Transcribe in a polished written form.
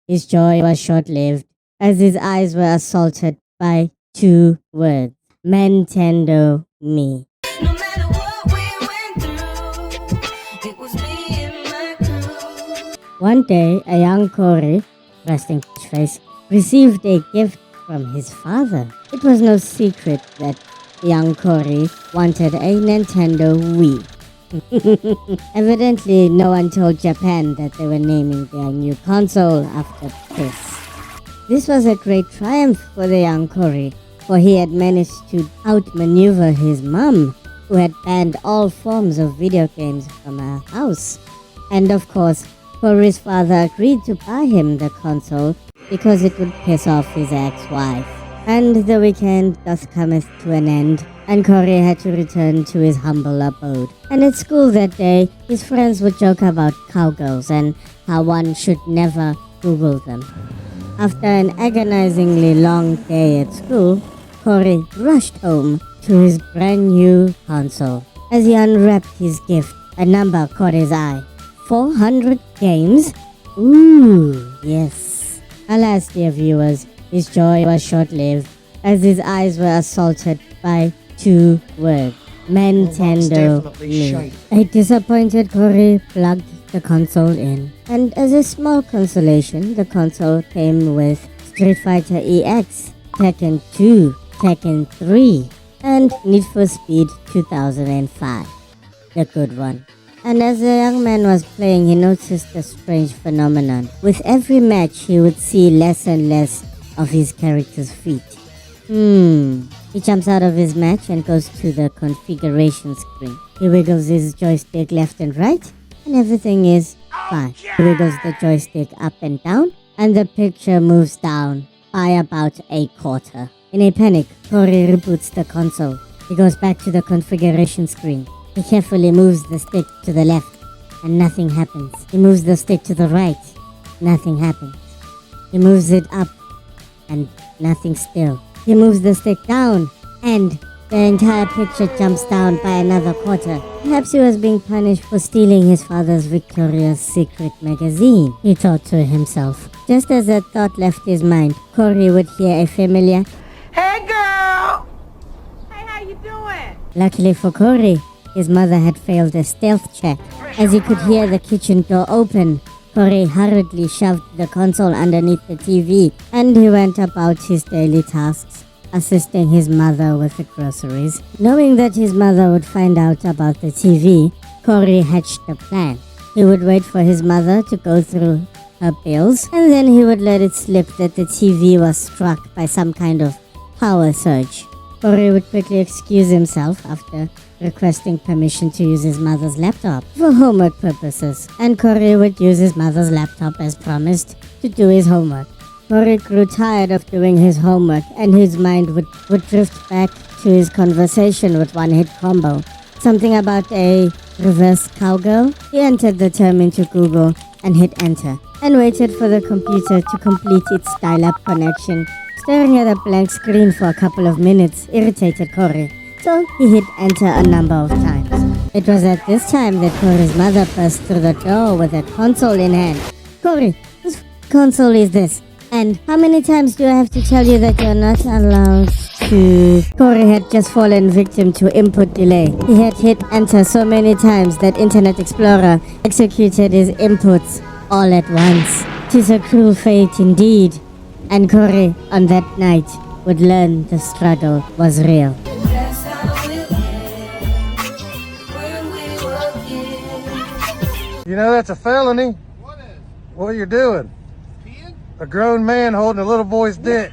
his joy was short-lived as his eyes were assaulted by two words: Mentendo MEE. No matter what we went through, it was me and my crew. One day, a young Cory Resting Beach Face received a gift from his father. It was no secret that young Cory wanted a Nintendo Wii. Evidently, no one told Japan that they were naming their new console after this. This was a great triumph for the young Cory, for he had managed to outmaneuver his mum, who had banned all forms of video games from her house. And of course, Cory's father agreed to buy him the console because it would piss off his ex-wife. And the weekend doth cometh to an end, and Cory had to return to his humble abode. And at school that day, his friends would joke about cowgirls and how one should never Google them. After an agonizingly long day at school, Cory rushed home to his brand new console. As he unwrapped his gift, a number caught his eye. 400 games? Ooh, yes. Alas, dear viewers, his joy was short-lived as his eyes were assaulted by two words: Mentendo MEE. A disappointed Cory plugged the console in, and as a small consolation, the console came with Street Fighter EX, Tekken 2, Tekken 3, and Need for Speed 2005, the good one. And as the young man was playing, he noticed a strange phenomenon. With every match, he would see less and less of his character's feet. He jumps out of his match and goes to the configuration screen. He wiggles his joystick left and right, and everything is fine. He wiggles the joystick up and down, and the picture moves down by about a quarter. In a panic, Cory reboots the console. He goes back to the configuration screen. He carefully moves the stick to the left, and nothing happens. He moves the stick to the right. Nothing happens. He moves it up, and nothing still. He moves the stick down, and the entire picture jumps down by another quarter. Perhaps he was being punished for stealing his father's Victoria's Secret magazine, he thought to himself. Just as that thought left his mind, Cory would hear a familiar, "Hey girl! Hey, how you doing?" Luckily for Cory, his mother had failed a stealth check. As he could hear the kitchen door open, Cory hurriedly shoved the console underneath the TV, and he went about his daily tasks, assisting his mother with the groceries. Knowing that his mother would find out about the TV, Cory hatched a plan. He would wait for his mother to go through her bills, and then he would let it slip that the TV was struck by some kind of power surge. Cory would quickly excuse himself after requesting permission to use his mother's laptop for homework purposes, and Cory would use his mother's laptop as promised to do his homework. Cory grew tired of doing his homework, and his mind would drift back to his conversation with One Hit Combo. Something about a reverse cowgirl? He entered the term into Google and hit enter, and waited for the computer to complete its dial-up connection. Staring at a blank screen for a couple of minutes irritated Cory, so he hit enter a number of times. It was at this time that Cory's mother burst through the door with a console in hand. "Cory, whose console is this? And how many times do I have to tell you that you're not allowed to..." Cory had just fallen victim to input delay. He had hit enter so many times that Internet Explorer executed his inputs all at once. "'Tis a cruel fate indeed." And Cory, on that night, would learn the struggle was real. That's how it went when we were kids. You know that's a felony. What is? What you're doing? Peeing? A grown man holding a little boy's dick.